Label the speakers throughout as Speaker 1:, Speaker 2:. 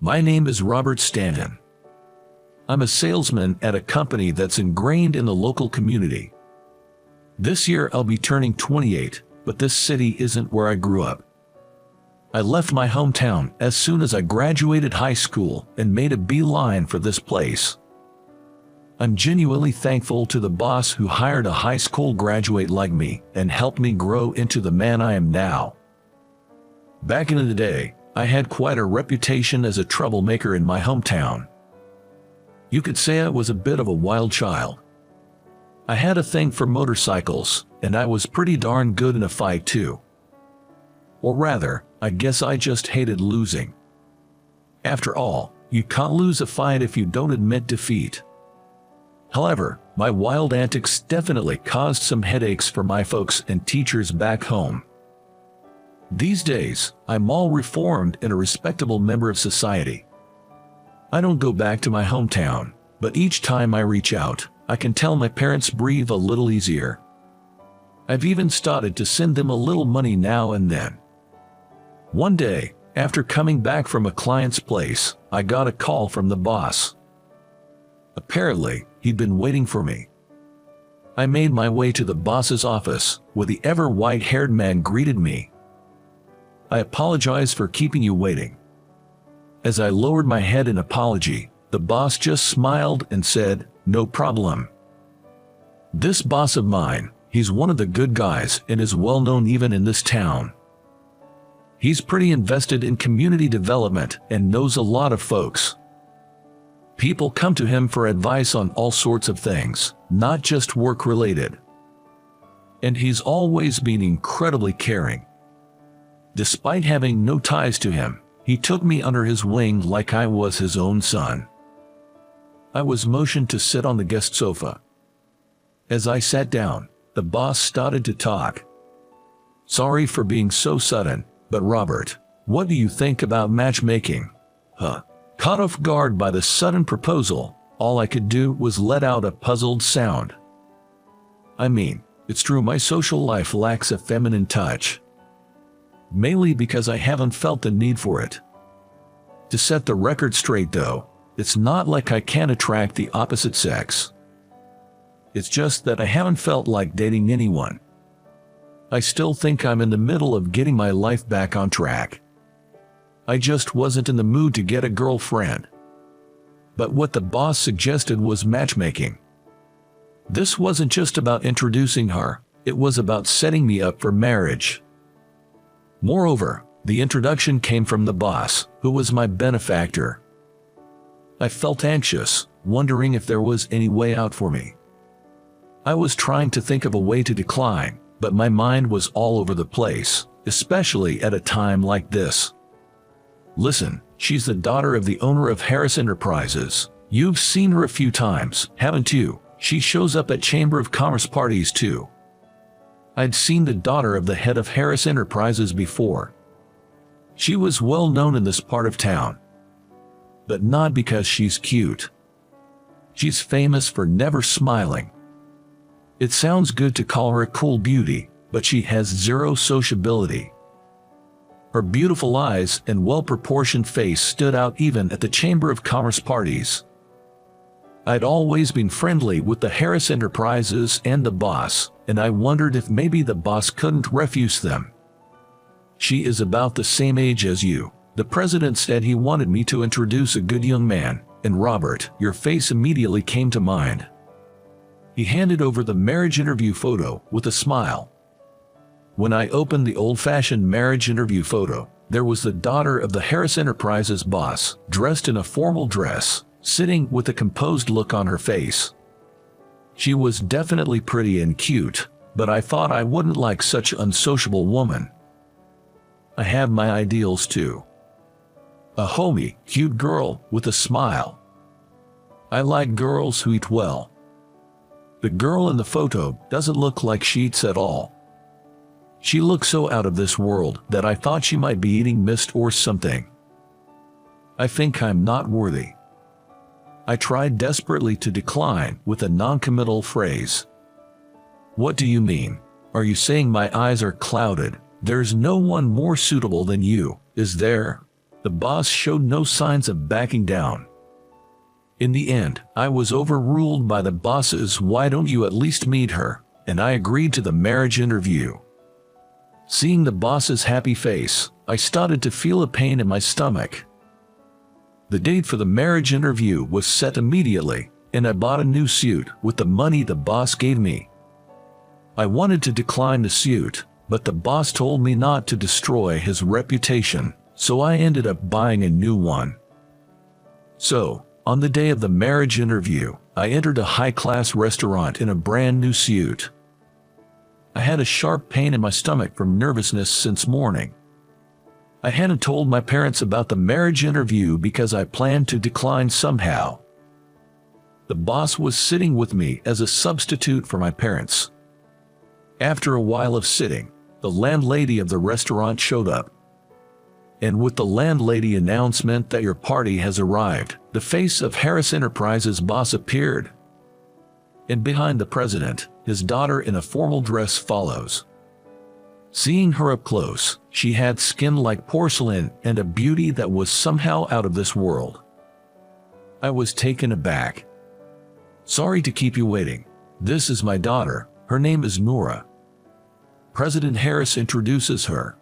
Speaker 1: My name is Robert Stanton. I'm a salesman at a company that's ingrained in the local community. This year I'll be turning 28, but this city isn't where I grew up. I left my hometown as soon as I graduated high school and made a beeline for this place. I'm genuinely thankful to the boss who hired a high school graduate like me and helped me grow into the man I am now. Back in the day, I had quite a reputation as a troublemaker in my hometown. You could say I was a bit of a wild child. I had a thing for motorcycles, and I was pretty darn good in a fight too. Or rather, I guess I just hated losing. After all, you can't lose a fight if you don't admit defeat. However, my wild antics definitely caused some headaches for my folks and teachers back home. These days, I'm all reformed and a respectable member of society. I don't go back to my hometown, but each time I reach out, I can tell my parents breathe a little easier. I've even started to send them a little money now and then. One day, after coming back from a client's place, I got a call from the boss. Apparently, he'd been waiting for me. I made my way to the boss's office, where the ever white-haired man greeted me. I apologize for keeping you waiting. As I lowered my head in apology, the boss just smiled and said, "No problem." This boss of mine, he's one of the good guys and is well known even in this town. He's pretty invested in community development and knows a lot of folks. People come to him for advice on all sorts of things, not just work-related. And he's always been incredibly caring. Despite having no ties to him, he took me under his wing like I was his own son. I was motioned to sit on the guest sofa. As I sat down, the boss started to talk. "Sorry for being so sudden, but Robert, what do you think about matchmaking?" Caught off guard by the sudden proposal, all I could do was let out a puzzled sound. I mean, it's true my social life lacks a feminine touch. Mainly because I haven't felt the need for it. To set the record straight though, it's not like I can't attract the opposite sex. It's just that I haven't felt like dating anyone. I still think I'm in the middle of getting my life back on track. I just wasn't in the mood to get a girlfriend. But what the boss suggested was matchmaking. This wasn't just about introducing her, it was about setting me up for marriage. Moreover, the introduction came from the boss, who was my benefactor. I felt anxious, wondering if there was any way out for me. I was trying to think of a way to decline, but my mind was all over the place, especially at a time like this. Listen, she's the daughter of the owner of Harris Enterprises. You've seen her a few times, haven't you? She shows up at Chamber of Commerce parties too. I'd seen the daughter of the head of Harris Enterprises before. She was well known in this part of town. But not because she's cute. She's famous for never smiling. It sounds good to call her a cool beauty, but she has zero sociability. Her beautiful eyes and well-proportioned face stood out even at the Chamber of Commerce parties. I'd always been friendly with the Harris Enterprises and the boss, and I wondered if maybe the boss couldn't refuse them. "She is about the same age as you." The president said he wanted me to introduce a good young man, and Robert, your face immediately came to mind. He handed over the marriage interview photo with a smile. When I opened the old-fashioned marriage interview photo, there was the daughter of the Harris Enterprises boss, dressed in a formal dress, sitting with a composed look on her face. She was definitely pretty and cute, but I thought I wouldn't like such an unsociable woman. I have my ideals too. A homey, cute girl with a smile. I like girls who eat well. The girl in the photo doesn't look like she eats at all. She looks so out of this world that I thought she might be eating mist or something. I think I'm not worthy. I tried desperately to decline with a non-committal phrase. "What do you mean? Are you saying my eyes are clouded? There's no one more suitable than you, is there?" The boss showed no signs of backing down. In the end, I was overruled by the boss's "why don't you at least meet her?" and I agreed to the marriage interview. Seeing the boss's happy face, I started to feel a pain in my stomach. The date for the marriage interview was set immediately, and I bought a new suit with the money the boss gave me. I wanted to decline the suit, but the boss told me not to destroy his reputation, so I ended up buying a new one. So, on the day of the marriage interview, I entered a high-class restaurant in a brand new suit. I had a sharp pain in my stomach from nervousness since morning. I hadn't told my parents about the marriage interview because I planned to decline somehow. The boss was sitting with me as a substitute for my parents. After a while of sitting, the landlady of the restaurant showed up. And with the landlady announcement that your party has arrived, the face of Harris Enterprises boss appeared. And behind the president, his daughter in a formal dress follows. Seeing her up close, she had skin like porcelain and a beauty that was somehow out of this world. I was taken aback. "Sorry to keep you waiting. This is my daughter. Her name is Nora." President Harris introduces her.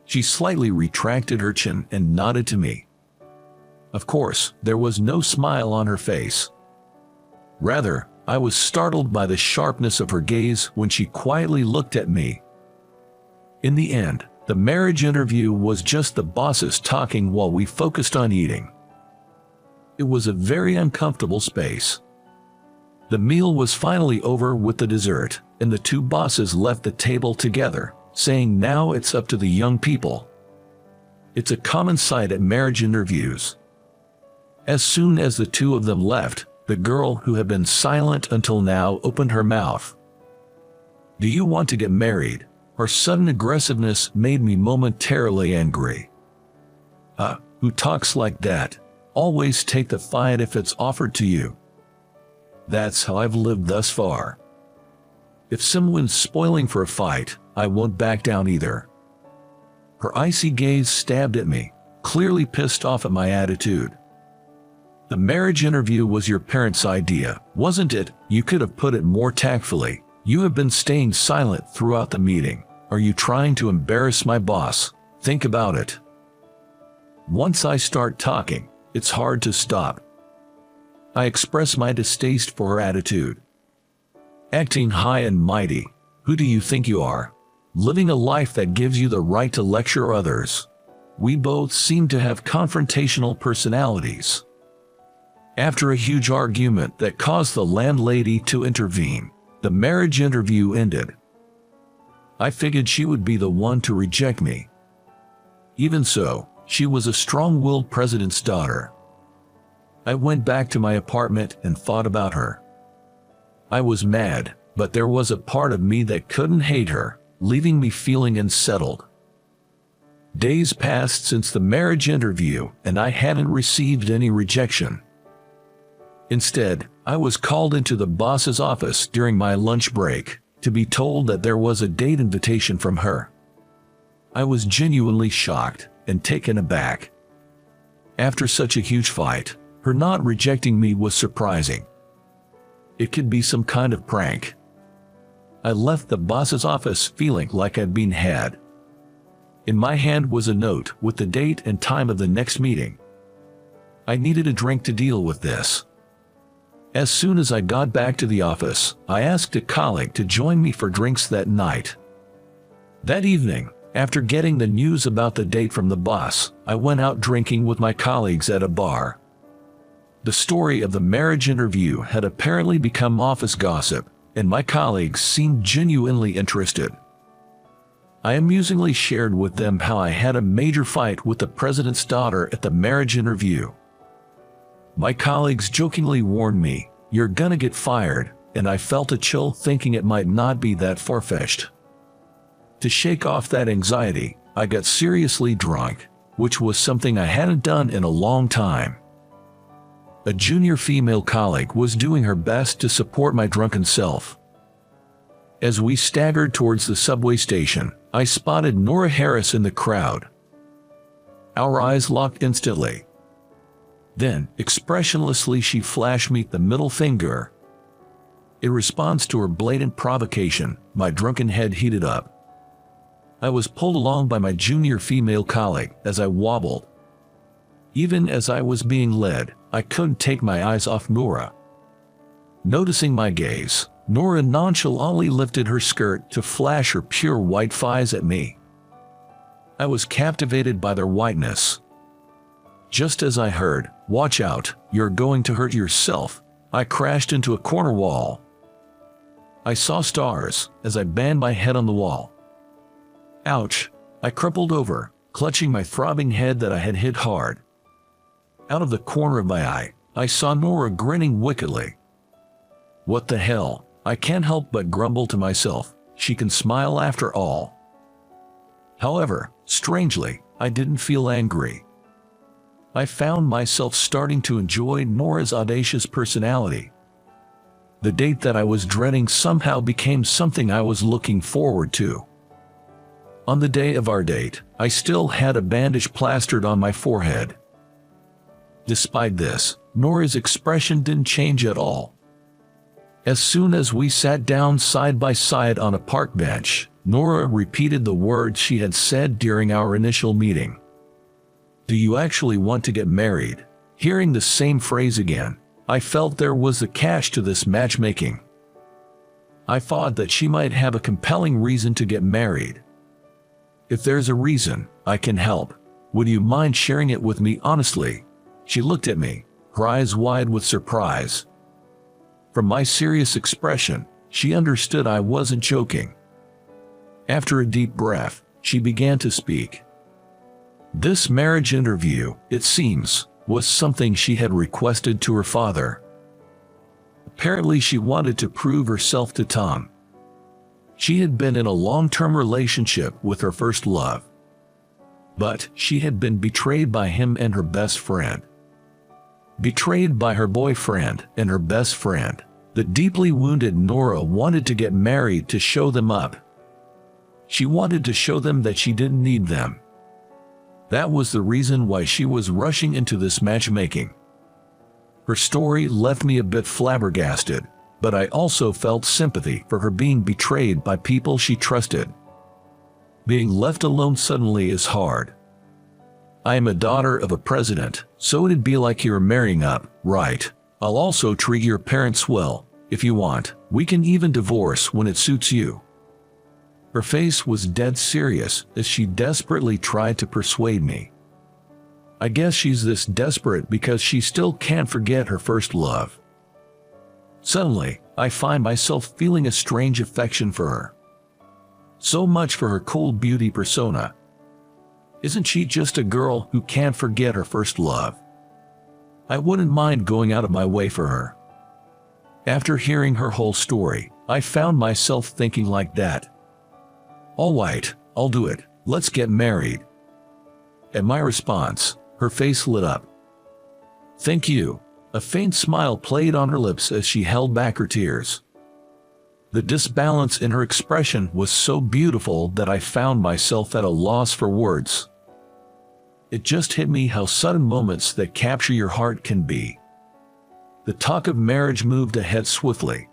Speaker 1: She slightly retracted her chin and nodded to me. Of course, there was no smile on her face. Rather, I was startled by the sharpness of her gaze when she quietly looked at me. In the end, the marriage interview was just the bosses talking while we focused on eating. It was a very uncomfortable space. The meal was finally over with the dessert, and the two bosses left the table together, saying now it's up to the young people. It's a common sight at marriage interviews. As soon as the two of them left, the girl who had been silent until now opened her mouth. "Do you want to get married?" Her sudden aggressiveness made me momentarily angry. Who talks like that? Always take the fight if it's offered to you. That's how I've lived thus far. If someone's spoiling for a fight, I won't back down either. Her icy gaze stabbed at me, clearly pissed off at my attitude. The marriage interview was your parents' idea, wasn't it? You could have put it more tactfully. You have been staying silent throughout the meeting. Are you trying to embarrass my boss? Think about it. Once I start talking, it's hard to stop. I express my distaste for her attitude. Acting high and mighty. Who do you think you are? Living a life that gives you the right to lecture others. We both seem to have confrontational personalities. After a huge argument that caused the landlady to intervene, the marriage interview ended. I figured she would be the one to reject me. Even so, she was a strong-willed president's daughter. I went back to my apartment and thought about her. I was mad, but there was a part of me that couldn't hate her, leaving me feeling unsettled. Days passed since the marriage interview, and I hadn't received any rejection. Instead, I was called into the boss's office during my lunch break to be told that there was a date invitation from her. I was genuinely shocked and taken aback. After such a huge fight, her not rejecting me was surprising. It could be some kind of prank. I left the boss's office feeling like I'd been had. In my hand was a note with the date and time of the next meeting. I needed a drink to deal with this. As soon as I got back to the office, I asked a colleague to join me for drinks that night. That evening, after getting the news about the date from the boss, I went out drinking with my colleagues at a bar. The story of the marriage interview had apparently become office gossip, and my colleagues seemed genuinely interested. I amusingly shared with them how I had a major fight with the president's daughter at the marriage interview. My colleagues jokingly warned me, "You're gonna get fired," and I felt a chill thinking it might not be that far-fetched. To shake off that anxiety, I got seriously drunk, which was something I hadn't done in a long time. A junior female colleague was doing her best to support my drunken self. As we staggered towards the subway station, I spotted Nora Harris in the crowd. Our eyes locked instantly. Then, expressionlessly, she flashed me the middle finger. In response to her blatant provocation, my drunken head heated up. I was pulled along by my junior female colleague as I wobbled. Even as I was being led, I couldn't take my eyes off Nora. Noticing my gaze, Nora nonchalantly lifted her skirt to flash her pure white thighs at me. I was captivated by their whiteness. Just as I heard, "Watch out, you're going to hurt yourself," I crashed into a corner wall. I saw stars as I banged my head on the wall. Ouch! I crumpled over, clutching my throbbing head that I had hit hard. Out of the corner of my eye, I saw Nora grinning wickedly. What the hell? I can't help but grumble to myself. She can smile after all. However, strangely, I didn't feel angry. I found myself starting to enjoy Nora's audacious personality. The date that I was dreading somehow became something I was looking forward to. On the day of our date, I still had a bandage plastered on my forehead. Despite this, Nora's expression didn't change at all. As soon as we sat down side by side on a park bench, Nora repeated the words she had said during our initial meeting. "Do you actually want to get married?" Hearing the same phrase again, I felt there was a catch to this matchmaking. I thought that she might have a compelling reason to get married. "If there's a reason, I can help. Would you mind sharing it with me honestly?" She looked at me, her eyes wide with surprise. From my serious expression, she understood I wasn't joking. After a deep breath, she began to speak. This marriage interview, it seems, was something she had requested to her father. Apparently, she wanted to prove herself to Tom. She had been in a long-term relationship with her first love, but she had been betrayed by him and her best friend. Betrayed by her boyfriend and her best friend, the deeply wounded Nora wanted to get married to show them up. She wanted to show them that she didn't need them. That was the reason why she was rushing into this matchmaking. Her story left me a bit flabbergasted, but I also felt sympathy for her being betrayed by people she trusted. Being left alone suddenly is hard. I am a daughter of a president, so it'd be like you're marrying up, right? I'll also treat your parents well, if you want. We can even divorce when it suits you. Her face was dead serious as she desperately tried to persuade me. I guess she's this desperate because she still can't forget her first love. Suddenly, I find myself feeling a strange affection for her. So much for her cold beauty persona. Isn't she just a girl who can't forget her first love? I wouldn't mind going out of my way for her. After hearing her whole story, I found myself thinking like that. All right, I'll do it. Let's get married. At my response, her face lit up. Thank you. A faint smile played on her lips as she held back her tears. The disbalance in her expression was so beautiful that I found myself at a loss for words. It just hit me how sudden moments that capture your heart can be. The talk of marriage moved ahead swiftly.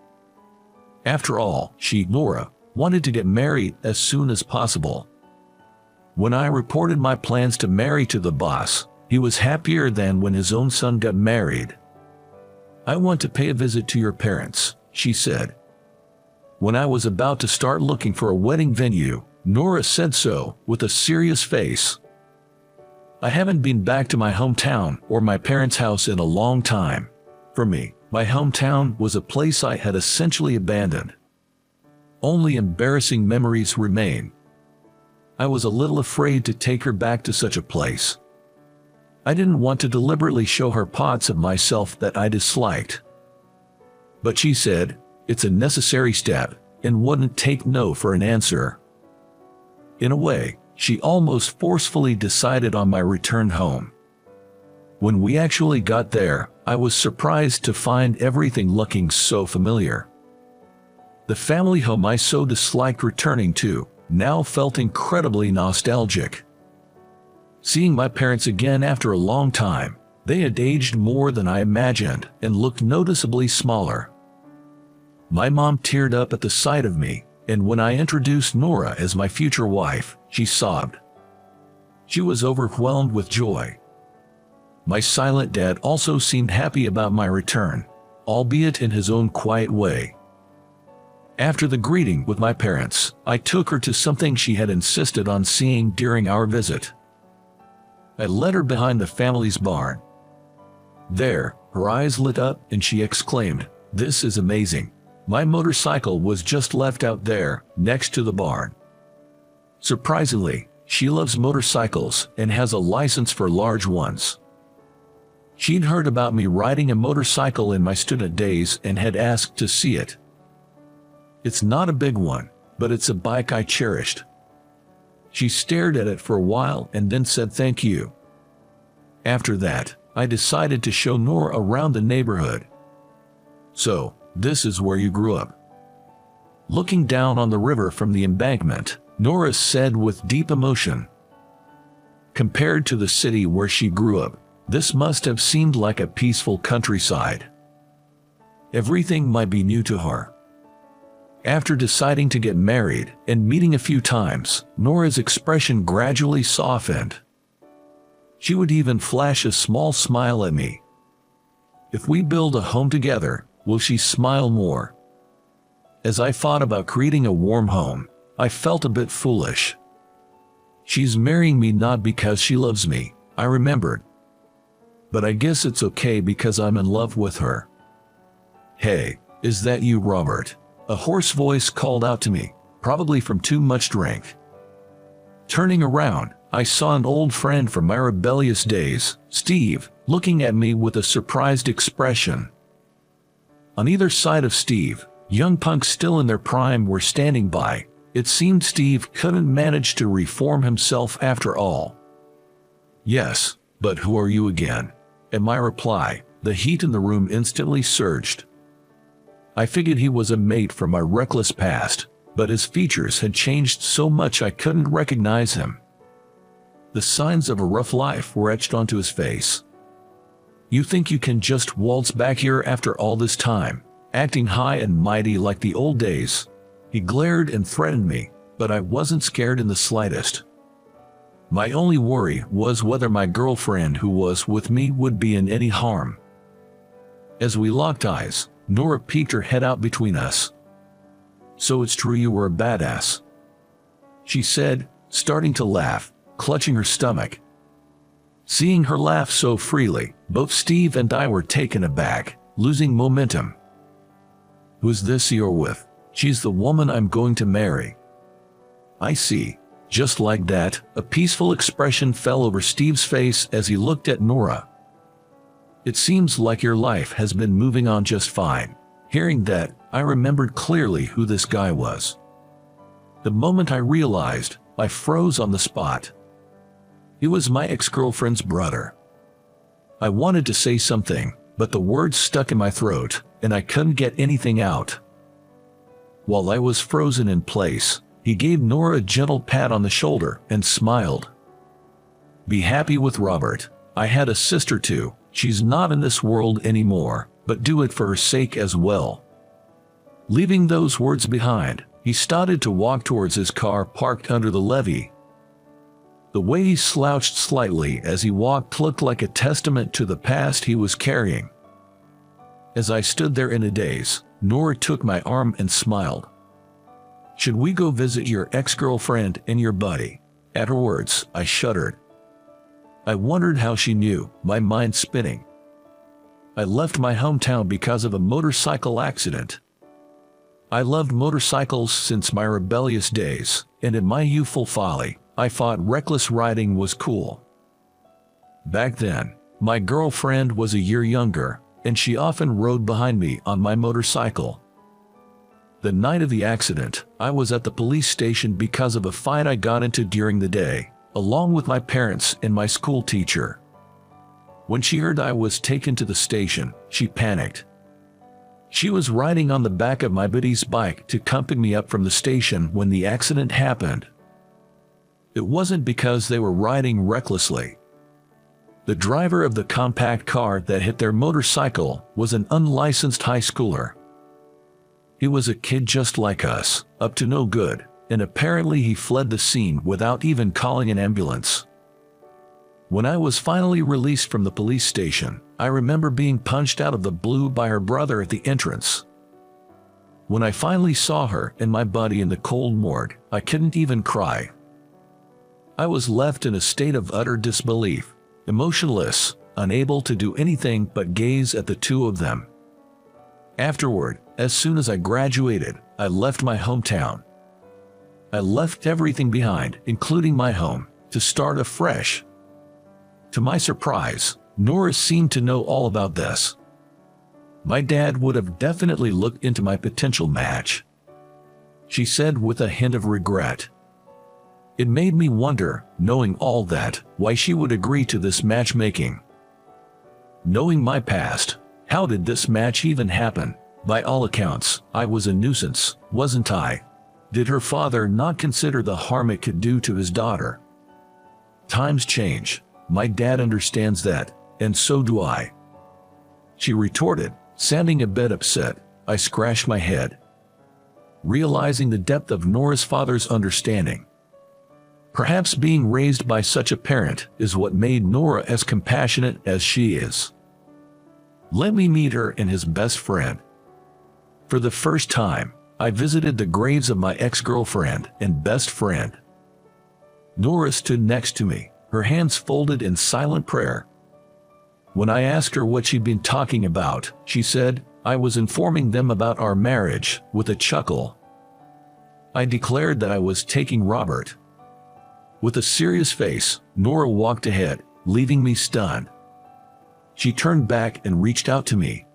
Speaker 1: After all, she, Nora, wanted to get married as soon as possible. When I reported my plans to marry to the boss, he was happier than when his own son got married. I want to pay a visit to your parents, she said. When I was about to start looking for a wedding venue, Nora said so with a serious face. I haven't been back to my hometown or my parents' house in a long time. For me, my hometown was a place I had essentially abandoned. Only embarrassing memories remain. I was a little afraid to take her back to such a place. I didn't want to deliberately show her parts of myself that I disliked. But she said, it's a necessary step, and wouldn't take no for an answer. In a way, she almost forcefully decided on my return home. When we actually got there, I was surprised to find everything looking so familiar. The family home I so disliked returning to now felt incredibly nostalgic. Seeing my parents again after a long time, they had aged more than I imagined and looked noticeably smaller. My mom teared up at the sight of me, and when I introduced Nora as my future wife, she sobbed. She was overwhelmed with joy. My silent dad also seemed happy about my return, albeit in his own quiet way. After the greeting with my parents, I took her to something she had insisted on seeing during our visit. I led her behind the family's barn. There, her eyes lit up and she exclaimed, "This is amazing. My motorcycle was just left out there, next to the barn." Surprisingly, she loves motorcycles and has a license for large ones. She'd heard about me riding a motorcycle in my student days and had asked to see it. It's not a big one, but it's a bike I cherished. She stared at it for a while and then said thank you. After that, I decided to show Nora around the neighborhood. "So, this is where you grew up?" Looking down on the river from the embankment, Nora said with deep emotion. Compared to the city where she grew up, this must have seemed like a peaceful countryside. Everything might be new to her. After deciding to get married and meeting a few times, Nora's expression gradually softened. She would even flash a small smile at me. If we build a home together, will she smile more? As I thought about creating a warm home, I felt a bit foolish. She's marrying me not because she loves me, I remembered. But I guess it's okay because I'm in love with her. "Hey, is that you, Robert?" A hoarse voice called out to me, probably from too much drink. Turning around, I saw an old friend from my rebellious days, Steve, looking at me with a surprised expression. On either side of Steve, young punks still in their prime were standing by. It seemed Steve couldn't manage to reform himself after all. "Yes, but who are you again?" At my reply, the heat in the room instantly surged. I figured he was a mate from my reckless past, but his features had changed so much I couldn't recognize him. The signs of a rough life were etched onto his face. "You think you can just waltz back here after all this time, acting high and mighty like the old days?" He glared and threatened me, but I wasn't scared in the slightest. My only worry was whether my girlfriend who was with me would be in any harm. As we locked eyes, Nora peeked her head out between us. "So it's true you were a badass?" she said, starting to laugh, clutching her stomach. Seeing her laugh so freely, both Steve and I were taken aback, losing momentum. "Who's this you're with?" "She's the woman I'm going to marry." "I see." Just like that, a peaceful expression fell over Steve's face as he looked at Nora. "It seems like your life has been moving on just fine." Hearing that, I remembered clearly who this guy was. The moment I realized, I froze on the spot. It was my ex-girlfriend's brother. I wanted to say something, but the words stuck in my throat, and I couldn't get anything out. While I was frozen in place, he gave Nora a gentle pat on the shoulder and smiled. "Be happy with Robert. I had a sister too. She's not in this world anymore, but do it for her sake as well." Leaving those words behind, he started to walk towards his car parked under the levee. The way he slouched slightly as he walked looked like a testament to the past he was carrying. As I stood there in a daze, Nora took my arm and smiled. "Should we go visit your ex-girlfriend and your buddy?" At her words, I shuddered. I wondered how she knew, my mind spinning. I left my hometown because of a motorcycle accident. I loved motorcycles since my rebellious days, and in my youthful folly, I thought reckless riding was cool. Back then, my girlfriend was a year younger, and she often rode behind me on my motorcycle. The night of the accident, I was at the police station because of a fight I got into during the day, along with my parents and my school teacher. When she heard I was taken to the station, she panicked. She was riding on the back of my buddy's bike to accompany me up from the station when the accident happened. It wasn't because they were riding recklessly. The driver of the compact car that hit their motorcycle was an unlicensed high schooler. He was a kid just like us, up to no good, and apparently he fled the scene without even calling an ambulance. When I was finally released from the police station, I remember being punched out of the blue by her brother at the entrance. When I finally saw her and my buddy in the cold morgue, I couldn't even cry. I was left in a state of utter disbelief, emotionless, unable to do anything but gaze at the two of them. Afterward, as soon as I graduated, I left my hometown. I left everything behind, including my home, to start afresh. To my surprise, Nora seemed to know all about this. My dad would have definitely looked into my potential match. She said with a hint of regret. It made me wonder, knowing all that, why she would agree to this matchmaking. Knowing my past, how did this match even happen? By all accounts, I was a nuisance, wasn't I? Did her father not consider the harm it could do to his daughter? Times change. My dad understands that, and so do I. She retorted, sounding a bit upset. I scratched my head, realizing the depth of Nora's father's understanding. Perhaps being raised by such a parent is what made Nora as compassionate as she is. Let me meet her and his best friend. For the first time, I visited the graves of my ex-girlfriend and best friend. Nora stood next to me, her hands folded in silent prayer. When I asked her what she'd been talking about, she said, I was informing them about our marriage, with a chuckle. I declared that I was taking Robert. With a serious face, Nora walked ahead, leaving me stunned. She turned back and reached out to me.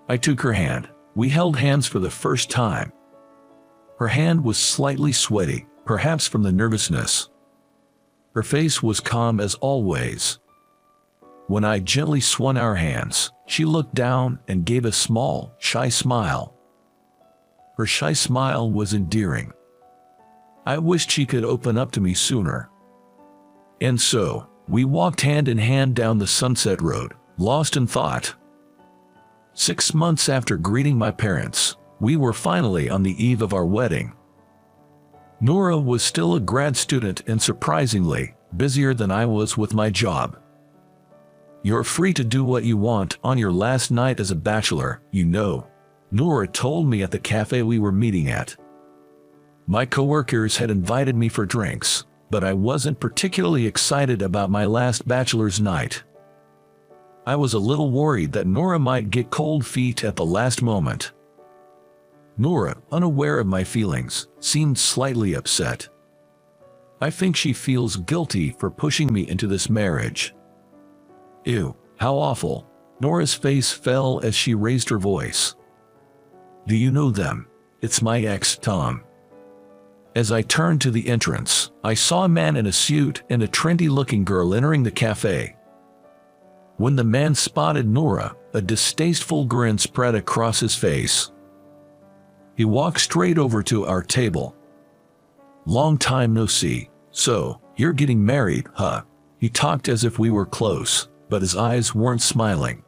Speaker 1: I took her hand. We held hands for the first time. Her hand was slightly sweaty, perhaps from the nervousness. Her face was calm as always. When I gently swung our hands, she looked down and gave a small, shy smile. Her shy smile was endearing. I wished she could open up to me sooner. And so, we walked hand in hand down the Sunset Road, lost in thought. 6 months after greeting my parents, we were finally on the eve of our wedding. Nora was still a grad student and surprisingly, busier than I was with my job. You're free to do what you want on your last night as a bachelor, you know, Nora told me at the cafe we were meeting at. My coworkers had invited me for drinks, but I wasn't particularly excited about my last bachelor's night. I was a little worried that Nora might get cold feet at the last moment. Nora, unaware of my feelings, seemed slightly upset. I think she feels guilty for pushing me into this marriage. Ew, how awful. Nora's face fell as she raised her voice. Do you know them? It's my ex, Tom. As I turned to the entrance, I saw a man in a suit and a trendy-looking girl entering the cafe. When the man spotted Nora, a distasteful grin spread across his face. He walked straight over to our table. Long time no see. So, you're getting married, huh? He talked as if we were close, but his eyes weren't smiling.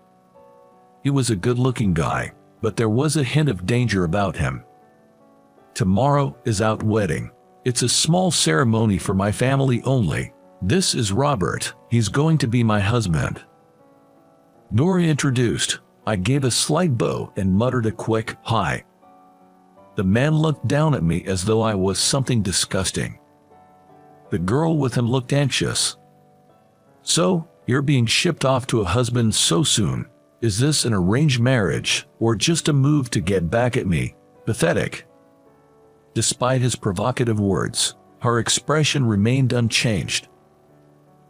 Speaker 1: He was a good-looking guy, but there was a hint of danger about him. Tomorrow is our wedding. It's a small ceremony for my family only. This is Robert. He's going to be my husband. Nora introduced. I gave a slight bow and muttered a quick, hi. The man looked down at me as though I was something disgusting. The girl with him looked anxious. So, you're being shipped off to a husband so soon. Is this an arranged marriage, or just a move to get back at me? Pathetic. Despite his provocative words, her expression remained unchanged.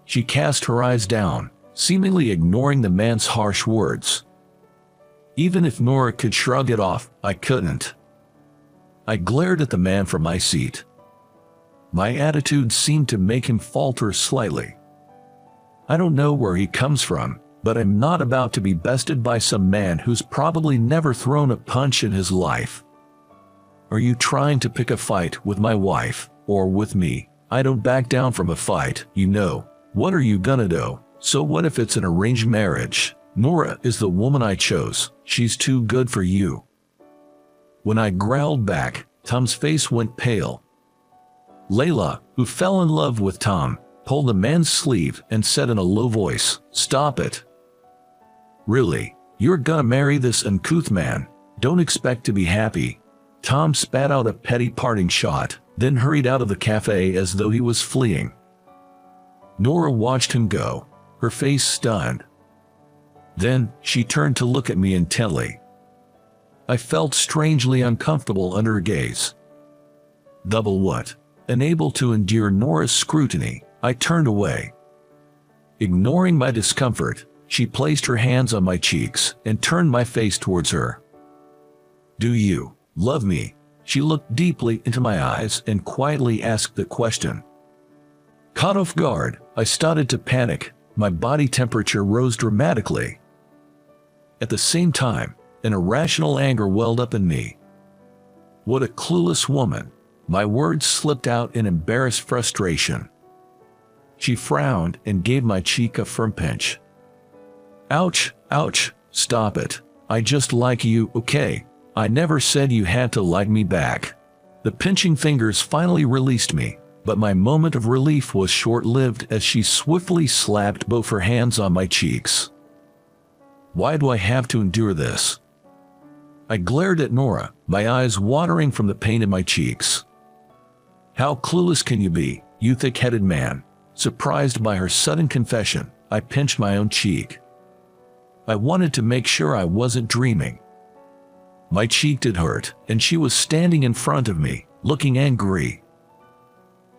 Speaker 1: She cast her eyes down, seemingly ignoring the man's harsh words. Even if Nora could shrug it off, I couldn't. I glared at the man from my seat. My attitude seemed to make him falter slightly. I don't know where he comes from, but I'm not about to be bested by some man who's probably never thrown a punch in his life. Are you trying to pick a fight with my wife, or with me? I don't back down from a fight, you know. What are you gonna do? So what if it's an arranged marriage? Nora is the woman I chose. She's too good for you. When I growled back, Tom's face went pale. Layla, who fell in love with Tom, pulled the man's sleeve and said in a low voice, "Stop it. Really? You're gonna marry this uncouth man? Don't expect to be happy." Tom spat out a petty parting shot, then hurried out of the cafe as though he was fleeing. Nora watched him go, her face stunned. Then, she turned to look at me intently. I felt strangely uncomfortable under her gaze. Double what? Unable to endure Nora's scrutiny, I turned away. Ignoring my discomfort, she placed her hands on my cheeks and turned my face towards her. "Do you love me?" She looked deeply into my eyes and quietly asked the question. Caught off guard, I started to panic. My body temperature rose dramatically. At the same time, an irrational anger welled up in me. What a clueless woman. My words slipped out in embarrassed frustration. She frowned and gave my cheek a firm pinch. "Ouch, ouch, stop it. I just like you, okay? I never said you had to like me back." The pinching fingers finally released me, but my moment of relief was short-lived as she swiftly slapped both her hands on my cheeks. Why do I have to endure this? I glared at Nora, my eyes watering from the pain in my cheeks. How clueless can you be, you thick-headed man? Surprised by her sudden confession, I pinched my own cheek. I wanted to make sure I wasn't dreaming. My cheek did hurt, and she was standing in front of me, looking angry.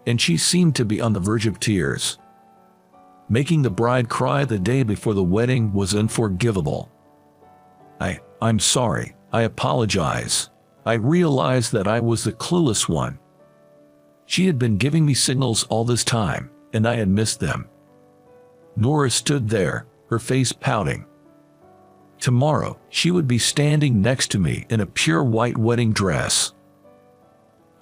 Speaker 1: And she seemed to be on the verge of tears. Making the bride cry the day before the wedding was unforgivable. I'm sorry. I apologize. I realized that I was the clueless one. She had been giving me signals all this time, and I had missed them. Nora stood there, her face pouting. Tomorrow, she would be standing next to me in a pure white wedding dress.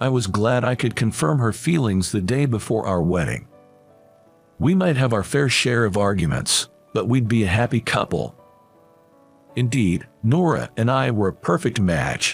Speaker 1: I was glad I could confirm her feelings the day before our wedding. We might have our fair share of arguments, but we'd be a happy couple. Indeed, Nora and I were a perfect match.